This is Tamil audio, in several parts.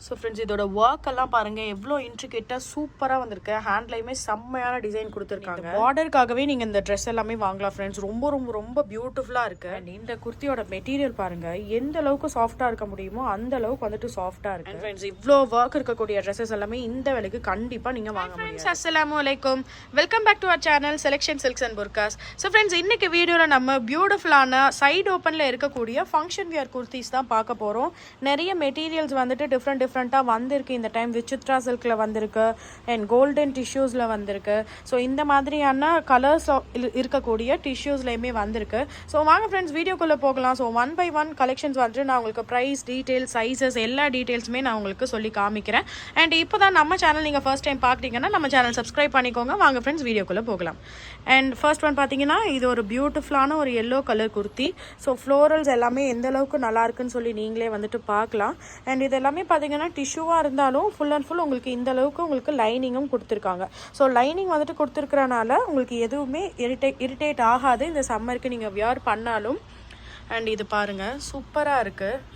ஸோ ஃப்ரெண்ட்ஸ் இதோட ஒர்க் எல்லாம் பாருங்க எவ்வளோ இன்ட்ரிகேட்டாக சூப்பராக வந்திருக்கு. ஹேண்ட்லையுமே செம்மையான டிசைன் கொடுத்துருக்காங்க. பார்டருக்காகவே நீங்கள் இந்த ட்ரெஸ் எல்லாமே வாங்கலாம் ஃப்ரெண்ட்ஸ். ரொம்ப ரொம்ப ரொம்ப பியூட்டிஃபுல்லாக இருக்கு. அண்ட் இந்த குர்த்தியோட மெட்டீரியல் பாருங்க எந்த அளவுக்கு சாஃப்டாக இருக்க முடியுமோ அந்த அளவுக்கு வந்துட்டு சாஃப்டாக இருக்கு. ஃப்ரெண்ட்ஸ் இவ்வளோ ஒர்க் இருக்கக்கூடிய ட்ரெஸ்ஸஸ் எல்லாமே இந்த விலைக்கு கண்டிப்பாக நீங்கள் வாங்க முடியும். அஸ்ஸலாமு அலைக்கும், welcome back to our channel selection silks and burqas. So friends இன்னைக்கு வீடியோவில் நம்ம பியூட்டிஃபுல்லான சைடு ஓப்பனில் இருக்கக்கூடிய ஃபங்க்ஷன் வியர் குர்த்திஸ் தான் பார்க்க போகிறோம். நிறைய மெட்டீரியல்ஸ் வந்துட்டு டிஃப்ரெண்ட்டாக வந்திருக்கு. இந்த டைம் விசித்ரா சில்கில் வந்திருக்கு அண்ட் கோல்டன் டிஷ்யூஸில் வந்திருக்கு. ஸோ இந்த மாதிரியான கலர்ஸ் இருக்கக்கூடிய டிஷ்யூஸ்லையுமே வந்திருக்கு. ஸோ வாங்க ஃப்ரெண்ட்ஸ் வீடியோக்குள்ளே போகலாம். ஸோ 1 by 1 கலெக்ஷன்ஸ் வந்துட்டு நான் உங்களுக்கு ப்ரைஸ் டீட்டெயில்ஸ் சைஸஸ் எல்லா டீட்டெயில்ஸுமே நான் உங்களுக்கு சொல்லி காமிக்கிறேன். அண்ட் இப்போ தான் நம்ம சேனல் நீங்கள் ஃபர்ஸ்ட் டைம் பார்க்குறீங்கன்னா நம்ம சேனல் சப்ஸ்கிரைப் பண்ணிக்கோங்க. வாங்க ஃப்ரெண்ட்ஸ் வீடியோக்குள்ளே போகலாம். அண்ட் ஃபர்ஸ்ட் ஒன் பார்த்தீங்கன்னா இது ஒரு பியூட்டிஃபுல்லான ஒரு yellow colour kurti. So florals எல்லாமே எந்த அளவுக்கு நல்லா இருக்குன்னு சொல்லி நீங்களே வந்துட்டு பார்க்கலாம். அண்ட் இது எல்லாமே பார்த்தீங்கன்னா டிஷ்யூவாக இருந்தாலும் ஃபுல் அண்ட் ஃபுல் உங்களுக்கு இந்த அளவுக்கு உங்களுக்கு லைனிங்கும் கொடுத்துருக்காங்க. ஸோ லைனிங் வந்துட்டு கொடுத்துருக்கறனால உங்களுக்கு எதுவுமே இரிட்டேட் ஆகாது இந்த சம்மருக்கு நீங்கள் வியர் பண்ணாலும். அண்ட் இது பாருங்கள் சூப்பராக இருக்குது.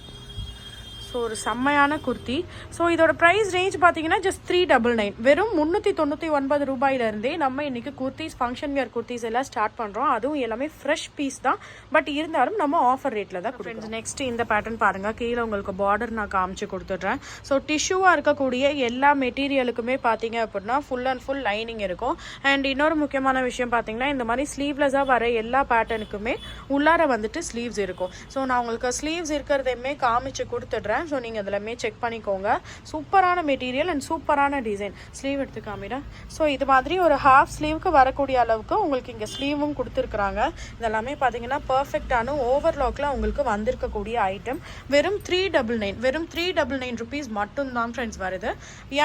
ஸோ ஒரு செம்மையான குர்த்தி. ஸோ இதோட ப்ரைஸ் ரேஞ்ச் பார்த்தீங்கன்னா ஜஸ்ட் 399, வெறும் 399 ரூபாயிலிருந்தே நம்ம இன்றைக்கி குர்த்திஸ் ஃபங்க்ஷன் வியர் குர்த்திஸ் எல்லாம் ஸ்டார்ட் பண்ணுறோம். அதுவும் எல்லாமே ஃப்ரெஷ் பீஸ் தான், பட் இருந்தாலும் நம்ம ஆஃபர் ரேட்டில் தான் கொடுக்குறோம். நெக்ஸ்ட் இந்த பேட்டர்ன் பாருங்கள், கீழே உங்களுக்கு பார்டர் நான் காமிச்சு கொடுத்துட்றேன். ஸோ டிஷ்யூவாக இருக்கக்கூடிய எல்லா மெட்டீரியலுக்குமே பார்த்தீங்க அப்படின்னா ஃபுல் அண்ட் ஃபுல் லைனிங் இருக்கும். அண்ட் இன்னொரு முக்கியமான விஷயம் பார்த்தீங்கன்னா இந்த மாதிரி ஸ்லீவ்லெஸ்ஸாக வர எல்லா பேட்டர்னுக்குமே உள்ளார வந்துட்டு ஸ்லீவ்ஸ் இருக்கும். ஸோ நான் உங்களுக்கு ஸ்லீவ்ஸ் இருக்கிறதையுமே காமிச்சு கொடுத்துட்றேன். ஸோ நீங்கள் இதெல்லாமே செக் பண்ணிக்கோங்க. சூப்பரான மெட்டீரியல் அண்ட் சூப்பரான டிசைன். ஸ்லீவ் எடுத்து காமிடா. ஸோ இது மாதிரி ஒரு ஹாஃப் ஸ்லீவுக்கு வரக்கூடிய அளவுக்கு உங்களுக்கு இங்கே ஸ்லீவும் கொடுத்துருக்குறாங்க. இதெல்லாமே பார்த்தீங்கன்னா பர்ஃபெக்டான ஓவர்லாக்கில் உங்களுக்கு வந்திருக்கக்கூடிய ஐட்டம். வெறும் 399, வெறும் 399 ருபீஸ் மட்டும்தான் ஃப்ரெண்ட்ஸ் வருது.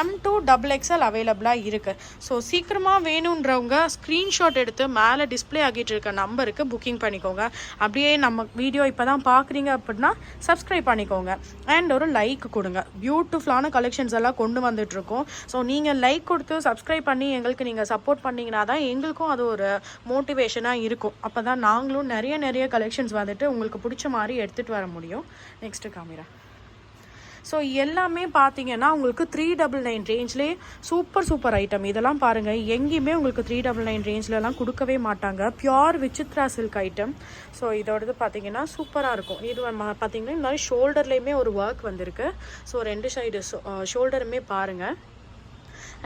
M to XXL அவைலபிளாக இருக்குது. ஸோ சீக்கிரமாக வேணுன்றவங்க ஸ்க்ரீன்ஷாட் எடுத்து மேலே டிஸ்பிளே ஆகிட்டு இருக்க நம்பருக்கு புக்கிங் பண்ணிக்கோங்க. அப்படியே நம்ம வீடியோ இப்போ தான் பார்க்குறீங்க அப்படின்னா சப்ஸ்கிரைப் பண்ணிக்கோங்க. அண்ட் ஒரு லைக் கொடுங்க. பியூட்டிஃபுல்லான கலெக்ஷன்ஸ் எல்லாம் கொண்டு வந்துட்டுருக்கோம். ஸோ நீங்கள் லைக் கொடுத்து சப்ஸ்கிரைப் பண்ணி எங்களுக்கு நீங்கள் சப்போர்ட் பண்ணிங்கன்னா தான் எங்களுக்கும் அது ஒரு மோட்டிவேஷனாக இருக்கும். அப்போ தான் நாங்களும் நிறைய கலெக்ஷன்ஸ் வந்துட்டு உங்களுக்கு பிடிச்ச மாதிரி எடுத்துகிட்டு வர முடியும். Next camera. ஸோ எல்லாமே பார்த்தீங்கன்னா உங்களுக்கு 399 ரேஞ்ச்லேயே சூப்பர் ஐட்டம். இதெல்லாம் பாருங்கள் எங்கேயுமே உங்களுக்கு 399 ரேஞ்ச்லலாம் கொடுக்கவே மாட்டாங்க. Pure Vichitra silk item. So இதோடது பார்த்தீங்கன்னா சூப்பராக இருக்கும். இது பார்த்தீங்கன்னா இந்த மாதிரி ஷோல்டர்லேயுமே ஒரு ஒர்க் வந்திருக்கு. ஸோ 2 சைடு ஷோல்டருமே பாருங்கள்.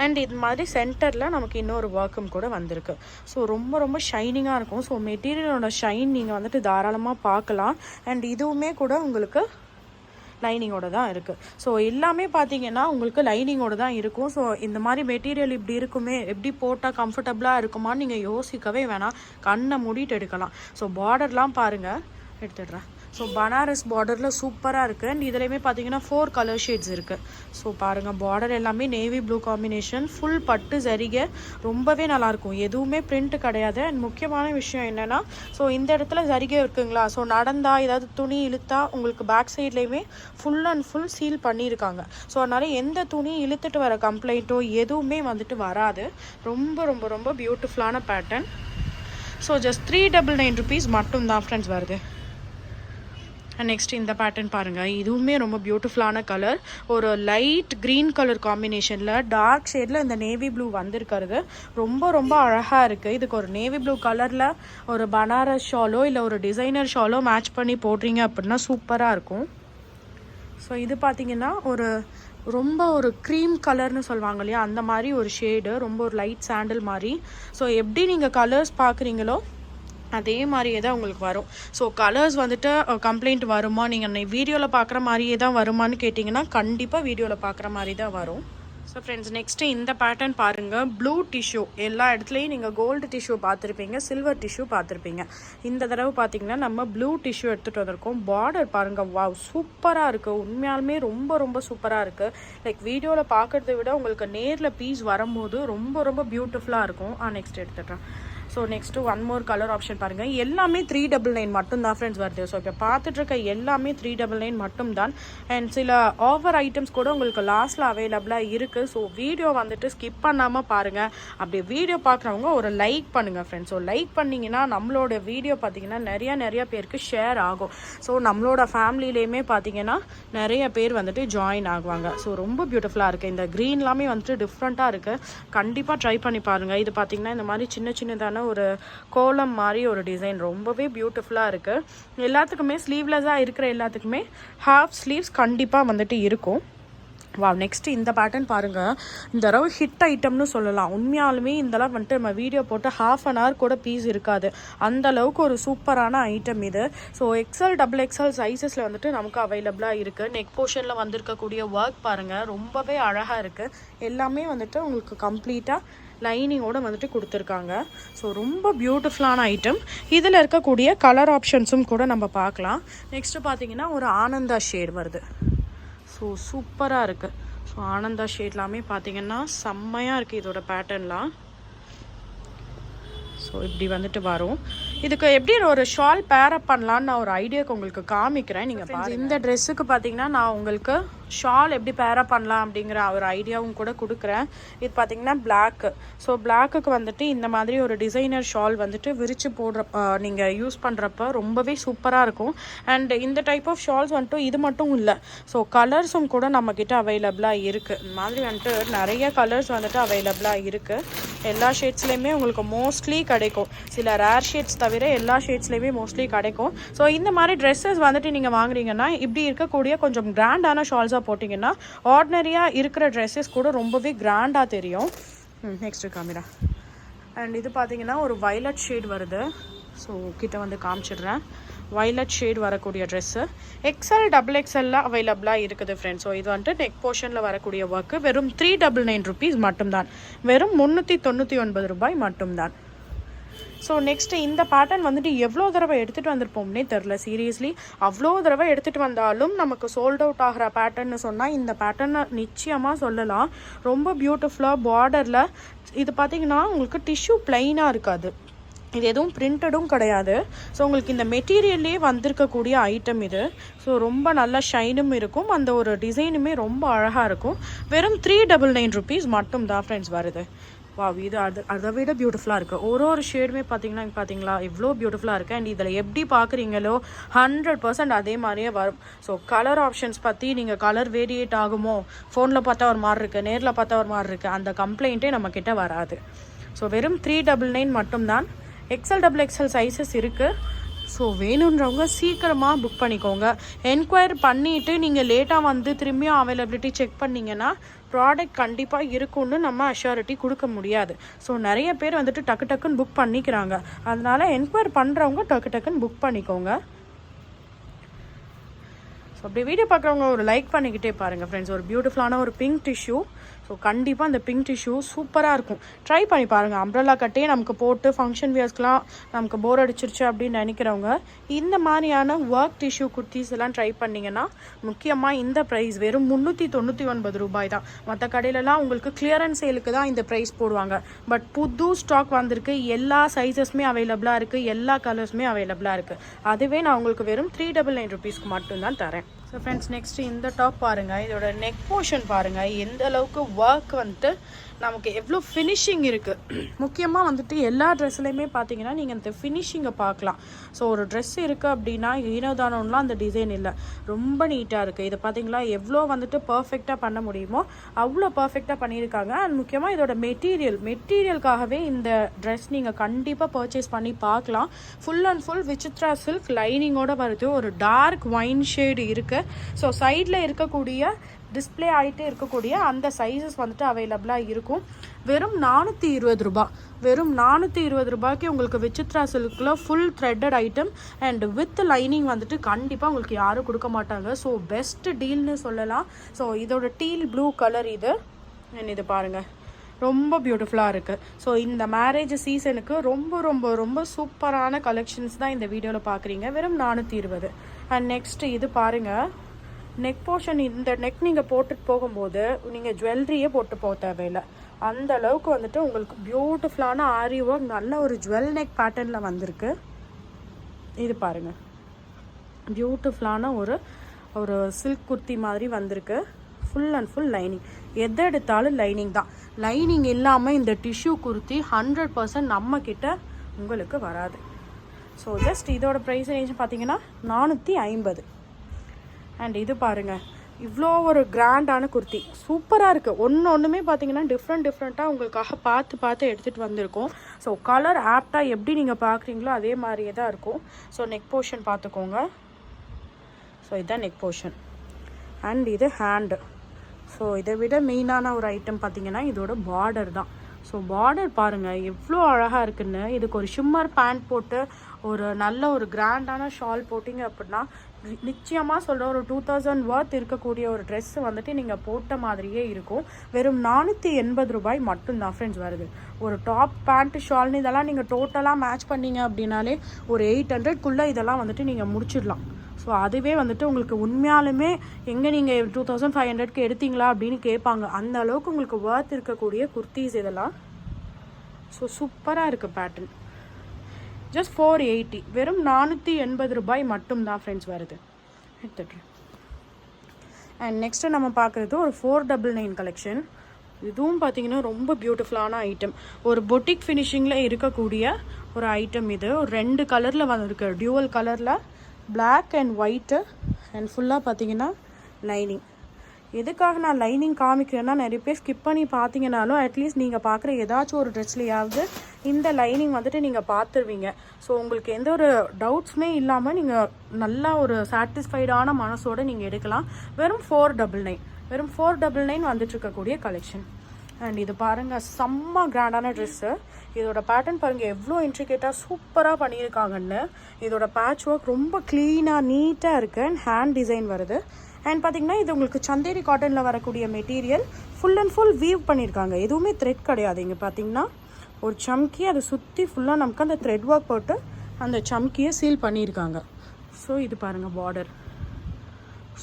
அண்ட் இது மாதிரி சென்டரில் நமக்கு இன்னொரு ஒர்க்கும் கூட வந்திருக்கு. ஸோ ரொம்ப ஷைனிங்காக இருக்கும். ஸோ மெட்டீரியலோட ஷைன் நீங்கள் வந்துட்டு தாராளமாக பார்க்கலாம். அண்ட் இதுவுமே கூட உங்களுக்கு லைனிங்கோட தான் இருக்குது. ஸோ எல்லாமே பார்த்தீங்கன்னா உங்களுக்கு லைனிங்கோட தான் இருக்கும். ஸோ இந்த மாதிரி மெட்டீரியல் இப்படி இருக்குமே, எப்படி போட்டால் கம்ஃபர்டபுளாக இருக்குமான்னு நீங்கள் யோசிக்கவே வேணாம். கண்ணை மூடிட்டு எடுக்கலாம். ஸோ பார்டர்லாம் பாருங்கள், எடுத்துடுறேன். ஸோ பனாரஸ் பார்டரில் சூப்பராக இருக்குது. அண்ட் இதுலேயுமே பார்த்தீங்கன்னா 4 கலர் ஷேட்ஸ் இருக்குது. ஸோ பாருங்கள் பார்டர் எல்லாமே நேவி ப்ளூ காம்பினேஷன், ஃபுல் பட்டு சரிகை, ரொம்பவே நல்லாயிருக்கும். எதுவுமே பிரிண்ட் கிடையாது. அண்ட் முக்கியமான விஷயம் என்னென்னா, ஸோ இந்த இடத்துல சரிகை இருக்குங்களா, ஸோ நடந்தால் ஏதாவது துணி இழுத்தா உங்களுக்கு பேக் சைட்லேயுமே ஃபுல் அண்ட் ஃபுல் சீல் பண்ணியிருக்காங்க. ஸோ அதனால் எந்த துணி இழுத்துட்டு வர கம்ப்ளைண்ட்டோ எதுவுமே வந்துட்டு வராது. ரொம்ப பியூட்டிஃபுல்லான பேட்டர்ன். ஸோ ஜஸ்ட் 399 ருபீஸ் மட்டும்தான் ஃப்ரெண்ட்ஸ் வருது. நெக்ஸ்ட் இந்த பேட்டர்ன் பாருங்கள், இதுவுமே ரொம்ப பியூட்டிஃபுல்லான கலர். ஒரு லைட் க்ரீன் கலர் காம்பினேஷனில் டார்க் ஷேடில் இந்த நேவி ப்ளூ வந்திருக்கிறது ரொம்ப அழகாக இருக்குது. இதுக்கு ஒரு நேவி ப்ளூ கலரில் ஒரு பனாரஸ் ஷாலோ இல்லை ஒரு டிசைனர் ஷாலோ மேட்ச் பண்ணி போடுறீங்க அப்படின்னா சூப்பராக இருக்கும். ஸோ இது பார்த்தீங்கன்னா ரொம்ப ஒரு க்ரீம் கலர்னு சொல்லுவாங்க இல்லையா, அந்த மாதிரி ஒரு ஷேடு, ரொம்ப ஒரு லைட் சாண்டில் மாதிரி. ஸோ எப்படி நீங்கள் கலர்ஸ் பார்க்குறீங்களோ அதே மாதிரியே தான் உங்களுக்கு வரும். ஸோ கலர்ஸ் வந்துட்டு கம்ப்ளைண்ட் வருமா, நீங்கள் வீடியோவில் பார்க்குற மாதிரியே தான் வருமானு கேட்டிங்கன்னா கண்டிப்பாக வீடியோவில் பார்க்குற மாதிரி தான் வரும். ஸோ ஃப்ரெண்ட்ஸ் நெக்ஸ்ட்டு இந்த பேட்டர்ன் பாருங்கள். ப்ளூ டிஷ்யூ, எல்லா இடத்துலையும் நீங்கள் கோல்டு டிஷ்யூ பார்த்துருப்பீங்க, சில்வர் டிஷ்யூ பார்த்துருப்பீங்க. இந்த தடவை பார்த்தீங்கன்னா நம்ம ப்ளூ டிஷ்யூ எடுத்துகிட்டு வந்திருக்கோம். பார்டர் பாருங்கள், வாவ் சூப்பராக இருக்குது. உண்மையாலுமே ரொம்ப சூப்பராக இருக்குது. லைக் வீடியோவில் பார்க்குறத விட உங்களுக்கு நேரில் பீஸ் வரும்போது ரொம்ப பியூட்டிஃபுல்லாக இருக்கும். நெக்ஸ்ட் எடுத்துடுறேன். So so next one more colour option பாருங்கள். எல்லாமே 399 மட்டும் தான் ஃப்ரெண்ட்ஸ் வருது. ஸோ இப்போ பார்த்துட்டு இருக்க எல்லாமே 399 மட்டும் தான். அண்ட் சில ஆஃபர் ஐட்டம்ஸ் கூட உங்களுக்கு லாஸ்ட்டில் அவைலபிளாக இருக்குது. ஸோ வீடியோ வந்துட்டு ஸ்கிப் பண்ணாமல் பாருங்கள். அப்படி வீடியோ பார்க்குறவங்க ஒரு லைக் பண்ணுங்கள் ஃப்ரெண்ட்ஸ். ஸோ லைக் பண்ணிங்கன்னா நம்மளோட வீடியோ பார்த்தீங்கன்னா நிறைய பேருக்கு ஷேர் ஆகும். ஸோ நம்மளோட ஃபேமிலியிலையுமே பார்த்தீங்கன்னா நிறைய பேர் வந்துட்டு ஜாயின் ஆகுவாங்க. ஸோ ரொம்ப பியூட்டிஃபுல்லாக இருக்குது. இந்த க்ரீன் எல்லாமே வந்துட்டு டிஃப்ரெண்ட்டாக இருக்குது. கண்டிப்பாக ட்ரை பண்ணி பாருங்கள். இது பார்த்தீங்கன்னா இந்த மாதிரி சின்னதான ஒரு கோலம் மாதிரி ஒரு டிசைன் ரொம்பவே பியூட்டிஃபுல்லாக இருக்குது. எல்லாத்துக்குமே ஸ்லீவ்லெஸ்ஸாக இருக்கிற எல்லாத்துக்குமே ஹாஃப் ஸ்லீவ்ஸ் கண்டிப்பாக வந்துட்டு இருக்கும். வா நெக்ஸ்ட்டு இந்த பேட்டர்ன் பாருங்கள். இந்த தடவை ஹிட் ஐட்டம்னு சொல்லலாம். உண்மையாலுமே இந்தளவு வந்துட்டு நம்ம வீடியோ போட்டு ½ கூட பீஸ் இருக்காது. அந்த அளவுக்கு ஒரு சூப்பரான ஐட்டம் இது. ஸோ XL XXL சைஸஸில் வந்துட்டு நமக்கு அவைலபிளாக இருக்குது. நெக் போர்ஷனில் வந்திருக்கக்கூடிய ஒர்க் பாருங்கள் ரொம்பவே அழகாக இருக்குது. எல்லாமே வந்துட்டு உங்களுக்கு கம்ப்ளீட்டாக லைனிங்கோடு வந்துட்டு கொடுத்துருக்காங்க. ஸோ ரொம்ப பியூட்டிஃபுல்லான ஐட்டம். இதில் இருக்கக்கூடிய கலர் ஆப்ஷன்ஸும் கூட நம்ம பார்க்கலாம். நெக்ஸ்ட்டு பார்த்தீங்கன்னா ஒரு ஆனந்தா ஷேட் வருது. ஸோ சூப்பராக இருக்குது. ஸோ ஆனந்தா ஷேட்லாமே பார்த்தீங்கன்னா செம்மையாக இருக்குது இதோட பேட்டர்ன்லாம். ஸோ இப்படி வந்துட்டு வரும். இதுக்கு எப்படி ஒரு ஷால் பேரப் பண்ணலான்னு நான் ஒரு ஐடியாவுக்கு உங்களுக்கு காமிக்கிறேன். நீங்கள் பாருங்கள். இந்த ட்ரெஸ்ஸுக்கு பார்த்தீங்கன்னா நான் உங்களுக்கு ஷால் எப்படி பேரப் பண்ணலாம் அப்படிங்கிற ஒரு ஐடியாவும் கூட கொடுக்குறேன். இது பார்த்தீங்கன்னா பிளாக்கு. ஸோ பிளாக்குக்கு வந்துட்டு இந்த மாதிரி ஒரு டிசைனர் ஷால் வந்துட்டு விரித்து போடுறப்ப நீங்கள் யூஸ் பண்ணுறப்ப ரொம்பவே சூப்பராக இருக்கும். அண்ட் இந்த டைப் ஆஃப் ஷால்ஸ் வந்துட்டு இது மட்டும் இல்லை, ஸோ கலர்ஸும் கூட நம்மக்கிட்ட அவைலபிளாக இருக்குது. இந்த மாதிரி வந்துட்டு நிறைய கலர்ஸ் வந்துட்டு அவைலபிளாக இருக்குது. எல்லா ஷேட்ஸ்லேயுமே உங்களுக்கு மோஸ்ட்லி கிடைக்கும். சில ரேர் ஷேட்ஸ் தவிர எல்லா ஷேட்ஸ்லேயுமே மோஸ்ட்லி கிடைக்கும். ஸோ இந்த மாதிரி ட்ரெஸ்ஸஸ் வந்துட்டு நீங்கள் வாங்குறீங்கன்னா இப்படி இருக்கக்கூடிய கொஞ்சம் கிராண்டான ஷால்ஸாக போட்டிங்கன்னா ஆர்டினரியாக இருக்கிற ட்ரெஸ்ஸஸ் கூட ரொம்பவே கிராண்டாக தெரியும். Next camera. அண்ட் இது பார்த்தீங்கன்னா ஒரு வயலட் ஷேட் வருது. ஸோ கிட்ட வந்து காமிச்சிடுறேன். வயலட் ஷேட் வரக்கூடிய ட்ரெஸ்ஸு XL XXL அவைலபிளாக இருக்குது ஃப்ரெண்ட்ஸ். ஸோ இது வந்துட்டு நெக் போர்ஷனில் வரக்கூடிய ஒர்க்கு வெறும் 399 rupees மட்டும்தான். வெறும் 399 ரூபாய் மட்டும்தான். ஸோ நெக்ஸ்ட்டு இந்த பேட்டர்ன் வந்துட்டு எவ்வளோ தடவை எடுத்துகிட்டு வந்திருப்போம்னே தெரில. சீரியஸ்லி அவ்வளோ தடவை எடுத்துகிட்டு வந்தாலும் நமக்கு சோல்ட் அவுட் ஆகிற பேட்டர்ன்னு சொன்னால் இந்த பேட்டர்னை நிச்சயமாக சொல்லலாம். ரொம்ப பியூட்டிஃபுல்லாக பார்டரில் இது பார்த்திங்கன்னா உங்களுக்கு டிஷ்யூ பிளைனாக இருக்காது. இது எதுவும் பிரிண்டடும் கிடையாது. ஸோ உங்களுக்கு இந்த மெட்டீரியல்லே வந்திருக்கக்கூடிய ஐட்டம் இது. ஸோ ரொம்ப நல்ல ஷைனும் இருக்கும். அந்த ஒரு டிசைனுமே ரொம்ப அழகாக இருக்கும். வெறும் 399 rupees மட்டும் தான் ஃப்ரெண்ட்ஸ் வருது. வா இது அதை விட பியூட்டிஃபுல்லாக இருக்குது. ஒரு ஷேடுமே பார்த்தீங்களா எவ்வளோ பியூட்டிஃபுல்லாக இருக்குது. அண்ட் இதில் எப்படி பார்க்குறீங்களோ 100% அதே மாதிரியே வரும். ஸோ கலர் ஆப்ஷன்ஸ் பற்றி நீங்கள் கலர் வேரியேட் ஆகுமோ, ஃபோனில் பார்த்தா ஒரு மாதிரி இருக்குது, நேரில் பார்த்தா ஒரு மாதிரி இருக்குது, அந்த கம்ப்ளைண்ட்டே நம்மக்கிட்ட வராது. ஸோ வெறும் 399 மட்டும்தான். XL XXL சைஸஸ் இருக்குது. ஸோ வேணுன்றவங்க சீக்கிரமாக புக் பண்ணிக்கோங்க. என்கொயர் பண்ணிவிட்டு நீங்கள் லேட்டாக வந்து திரும்பியும் அவைலபிலிட்டி செக் பண்ணிங்கன்னா ப்ராடக்ட் கண்டிப்பாக இருக்குன்னு நம்ம அஷ்யூரிட்டி கொடுக்க முடியாது. ஸோ நிறைய பேர் வந்துட்டு டக்குன்னு புக் பண்ணிக்கிறாங்க. அதனால் என்கொயர் பண்ணுறவங்க டக்குன்னு புக் பண்ணிக்கோங்க. ஸோ அப்படி வீடியோ பார்க்குறவங்க ஒரு லைக் பண்ணிக்கிட்டே பாருங்கள் ஃப்ரெண்ட்ஸ். ஒரு பியூட்டிஃபுல்லான ஒரு பிங்க் டிஷ்யூ. ஸோ கண்டிப்பாக அந்த பிங்க் டிஷ்யூ சூப்பராக இருக்கும். ட்ரை பண்ணி பாருங்கள். அம்ப்ரெல்லா கட்டே நமக்கு போட்டு ஃபங்க்ஷன் வியர்ஸ்க்கெலாம் நமக்கு போர் அடிச்சிருச்சு அப்படின்னு நினைக்கிறவங்க இந்த மாதிரியான ஒர்க் டிஷ்யூ குர்த்திஸ் எல்லாம் ட்ரை பண்ணிங்கன்னா முக்கியமாக இந்த ப்ரைஸ் வெறும் 399 ரூபாய் தான். மற்ற கடையிலலாம் உங்களுக்கு கிளியரன்ஸ் சேலுக்கு தான் இந்த ப்ரைஸ் போடுவாங்க. பட் புது ஸ்டாக் வந்திருக்கு. எல்லா சைஸஸுமே அவைலபிளாக இருக்குது. எல்லா கலர்ஸுமே அவைலபிளாக இருக்குது. அதுவே நான் உங்களுக்கு வெறும் 399 rupeesக்கு மட்டும்தான் தரேன். ஸோ ஃப்ரெண்ட்ஸ் நெக்ஸ்ட்டு இந்த டாப் பாருங்கள். இதோட நெக் போர்ஷன் பாருங்கள் எந்த அளவுக்கு ஒர்க் வந்துட்டு நமக்கு எவ்வளோ ஃபினிஷிங் இருக்குது. முக்கியமாக வந்துட்டு எல்லா ட்ரெஸ்லையுமே பார்த்தீங்கன்னா நீங்கள் அந்த ஃபினிஷிங்கை பார்க்கலாம். ஸோ ஒரு ட்ரெஸ் இருக்குது அப்படின்னா ஈனோதானோலாம் அந்த டிசைன் இல்லை, ரொம்ப நீட்டாக இருக்குது. இதை பார்த்தீங்களா எவ்வளோ வந்துட்டு பர்ஃபெக்டாக பண்ண முடியுமோ அவ்வளோ பர்ஃபெக்டாக பண்ணியிருக்காங்க. அண்ட் முக்கியமாக இதோட மெட்டீரியலுக்காகவே இந்த ட்ரெஸ் நீங்கள் கண்டிப்பாக பர்ச்சேஸ் பண்ணி பார்க்கலாம். Full and full Vichitra silk லைனிங்கோட வருது. ஒரு டார்க் ஒயின் ஷேடு இருக்குது. ஸோ சைடில் இருக்கக்கூடிய டிஸ்பிளே ஆகிட்டே இருக்கக்கூடிய அந்த சைஸஸ் வந்துட்டு அவைலபிளாக இருக்கும். வெறும் 420 ரூபாய். வெறும் 420 ரூபாய்க்கு உங்களுக்கு விசித்ரா சில்கில் full threaded item and with lining வந்துட்டு கண்டிப்பாக உங்களுக்கு யாரும் கொடுக்க மாட்டாங்க. ஸோ பெஸ்ட் டீல்னு சொல்லலாம். ஸோ இதோட டீல் ப்ளூ கலர் இது. அண்ட் இது பாருங்கள் ரொம்ப பியூட்டிஃபுல்லாக இருக்குது. ஸோ இந்த மேரேஜ் சீசனுக்கு ரொம்ப ரொம்ப ரொம்ப சூப்பரான கலெக்ஷன்ஸ் தான் இந்த வீடியோவில் பார்க்குறீங்க. வெறும் 420. அண்ட் நெக்ஸ்ட்டு இது பாருங்கள் நெக் போர்ஷன். இந்த நெக் நீங்கள் போட்டுட்டு போகும்போது நீங்கள் ஜுவல்லரியே போட்டு போக தேவையில்லை. அந்த அளவுக்கு வந்துட்டு உங்களுக்கு பியூட்டிஃபுல்லான ஆரி ஒர்க் நல்ல ஒரு ஜுவல் நெக் பேட்டர்னில் வந்திருக்கு. இது பாருங்கள், பியூட்டிஃபுல்லான ஒரு சில்க் குர்த்தி மாதிரி வந்திருக்கு. ஃபுல் அண்ட் ஃபுல் லைனிங், எதை எடுத்தாலும் லைனிங் தான். லைனிங் இல்லாமல் இந்த டிஷ்யூ குர்த்தி 100% நம்மக்கிட்ட உங்களுக்கு வராது. ஸோ ஜஸ்ட் இதோட ப்ரைஸ் ரேஞ்ச் பார்த்தீங்கன்னா 450. அண்ட் இது பாருங்கள், இவ்வளோ ஒரு கிராண்டான குர்த்தி சூப்பராக இருக்குது. ஒன்றுமே பார்த்தீங்கன்னா டிஃப்ரெண்ட்டாக உங்களுக்காக பார்த்து எடுத்துகிட்டு வந்திருக்கோம். ஸோ கலர் ஆப்டாக எப்படி நீங்கள் பார்க்குறீங்களோ அதே மாதிரியே தான் இருக்கும். ஸோ நெக் போர்ஷன் பார்த்துக்கோங்க. ஸோ இதுதான் நெக் போர்ஷன் அண்ட் இது ஹேண்டு. ஸோ இதை விட மெயினான ஒரு ஐட்டம் பார்த்தீங்கன்னா இதோட பார்டர் தான். ஸோ பார்டர் பாருங்கள் எவ்வளோ அழகாக இருக்குன்னு. இதுக்கு ஒரு ஷிம்மர் பேண்ட் போட்டு ஒரு நல்ல ஒரு கிராண்டான ஷால் போட்டிங்க அப்படின்னா நிச்சயமாக சொல்கிற ஒரு 2000 வர்த் இருக்கக்கூடிய ஒரு ட்ரெஸ் வந்துட்டு நீங்கள் போட்ட மாதிரியே இருக்கும். வெறும் 480 ரூபாய் மட்டும்தான் ஃப்ரெண்ட்ஸ் வருது. ஒரு டாப் பேண்ட்டு ஷால்னு இதெல்லாம் நீங்கள் டோட்டலாக மேட்ச் பண்ணீங்க அப்படின்னாலே ஒரு 800க்குள்ளே இதெல்லாம் வந்துட்டு நீங்கள் முடிச்சிடலாம். ஸோ அதுவே வந்துட்டு உங்களுக்கு உண்மையாலுமே எங்கே நீங்கள் 2500க்கு எடுத்தீங்களா அப்படின்னு கேட்பாங்க. அந்த அளவுக்கு உங்களுக்கு வர்த் இருக்கக்கூடிய குர்த்திஸ் இதெல்லாம். ஸோ சூப்பராக இருக்குது பேட்டர்ன். ஜஸ்ட் 480, வெறும் 480 ரூபாய் மட்டும்தான் ஃப்ரெண்ட்ஸ் வருது. எடுத்துட்றேன். அண்ட் நெக்ஸ்ட்டு நம்ம பார்க்குறது ஒரு 499 கலெக்ஷன். இதுவும் பார்த்தீங்கன்னா ரொம்ப பியூட்டிஃபுல்லான ஐட்டம். ஒரு பொட்டிக் ஃபினிஷிங்கில் இருக்கக்கூடிய ஒரு ஐட்டம் இது. ஒரு 2 கலரில் வந்துருக்கு, டியூவல் கலரில் பிளாக் அண்ட் ஒயிட்டு அண்ட் ஃபுல்லாக பார்த்தீங்கன்னா லைனிங். எதுக்காக நான் லைனிங் காமிக்கிறேன்னா நிறைய பேர் ஸ்கிப் பண்ணி பார்த்தீங்கனாலும் அட்லீஸ்ட் நீங்கள் பார்க்குற ஏதாச்சும் ஒரு ட்ரெஸ்லையாவது இந்த லைனிங் வந்துட்டு நீங்கள் பார்த்துருவீங்க. ஸோ உங்களுக்கு எந்த ஒரு டவுட்ஸுமே இல்லாமல் நீங்கள் நல்லா ஒரு சாட்டிஸ்ஃபைடான மனசோடு நீங்கள் எடுக்கலாம். வெறும் 499 வந்துட்டுருக்கக்கூடிய கலெக்ஷன். அண்ட் இது பாருங்கள், செம்ம கிராண்டான ட்ரெஸ்ஸு. இதோட பேட்டர்ன் பாருங்கள் எவ்வளோ இன்ட்ரிகேட்டாக சூப்பராக பண்ணியிருக்காங்கன்னு. இதோட பேட்ச் ஒர்க் ரொம்ப க்ளீனாக நீட்டாக இருக்குது அண்ட் ஹேண்ட் டிசைன் வருது. அண்ட் பார்த்திங்கன்னா இது உங்களுக்கு சந்தேரி காட்டனில் வரக்கூடிய material. Full and full we've பண்ணியிருக்காங்க, எதுவுமே த்ரெட் கிடையாது. இங்கே பார்த்திங்கன்னா ஒரு சம்கி அதை சுற்றி ஃபுல்லாக நமக்கு அந்த த்ரெட் ஒர்க் போட்டு அந்த சம்கியை சீல் பண்ணியிருக்காங்க. ஸோ இது பாருங்கள், பார்டர்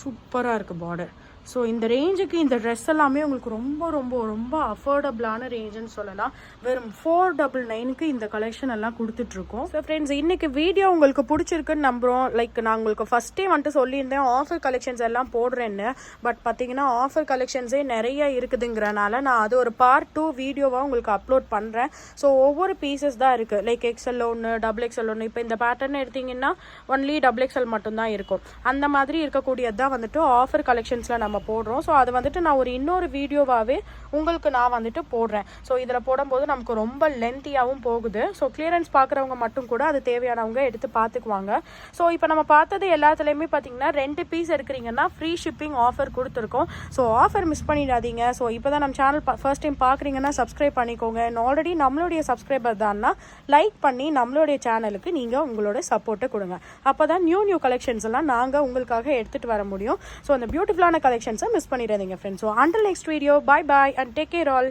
சூப்பராக இருக்குது பார்டர். ஸோ இந்த ரேஞ்சுக்கு இந்த ட்ரெஸ் எல்லாமே உங்களுக்கு ரொம்ப ரொம்ப ரொம்ப அஃபோர்டபுளான ரேஞ்சுன்னு சொல்லலாம். வெறும் 499க்கு இந்த கலெக்ஷன் எல்லாம் கொடுத்துட்ருக்கோம். ஸோ ஃப்ரெண்ட்ஸ், இன்றைக்கி வீடியோ உங்களுக்கு பிடிச்சிருக்குன்னு நம்புகிறோம். லைக் நான் உங்களுக்கு ஃபஸ்ட்டே வந்துட்டு சொல்லியிருந்தேன் ஆஃபர் கலெக்ஷன்ஸ் எல்லாம் போடுறேன்னு. பட் பார்த்தீங்கன்னா ஆஃபர் கலெக்ஷன்ஸே நிறைய இருக்குதுங்கிறனால நான் அது ஒரு பார்ட் 2 வீடியோவாக உங்களுக்கு அப்லோட் பண்ணுறேன். ஸோ ஒவ்வொரு பீசஸ் தான் இருக்குது. லைக் XL ஒன்று, XXL ஒன்று. இப்போ இந்த பேட்டர்ன் எடுத்திங்கன்னா ஒன்லி XXL மட்டும்தான் இருக்கும். அந்த மாதிரி இருக்கக்கூடியது தான் வந்துட்டு ஆஃபர் கலெக்ஷன்ஸில் நம்ம போடுறோம். ஸோ அது வந்துட்டு நான் இன்னொரு வீடியோவாகவே உங்களுக்கு நான் வந்துட்டு போடுறேன். ஸோ இதில் போடும்போது நமக்கு ரொம்ப லென்த்தியாகவும் போகுது. ஸோ கிளியரன்ஸ் பார்க்குறவங்க மட்டும் கூட அது தேவையானவங்க எடுத்து பார்த்துக்குவாங்க. ஸோ இப்போ நம்ம பார்த்தது எல்லாத்துலேயுமே பார்த்தீங்கன்னா 2 பீஸ் எடுக்கிறீங்கன்னா ஃப்ரீ ஷிப்பிங் ஆஃபர் கொடுத்துருக்கோம். ஸோ ஆஃபர் மிஸ் பண்ணிடாதீங்க. ஸோ இப்போ தான் நம்ம சேனல் ஃபர்ஸ்ட் டைம் பார்க்குறீங்கன்னா சப்ஸ்கிரைப் பண்ணிக்கோங்க. ஆல்ரெடி நம்மளுடைய சப்ஸ்கிரைபர் தான்னா லைக் பண்ணி நம்மளுடைய சேனலுக்கு நீங்கள் உங்களோட சப்போர்ட்டை கொடுங்க. அப்போ தான் நியூ கலெக்ஷன்ஸ் எல்லாம் நாங்கள் உங்களுக்காக எடுத்துகிட்டு வர முடியும். ஸோ அந்த பியூட்டிஃபுல்லான கலெக்ஷன்ஸை மிஸ் பண்ணிடாதீங்க friends. So until next video, bye and take care all.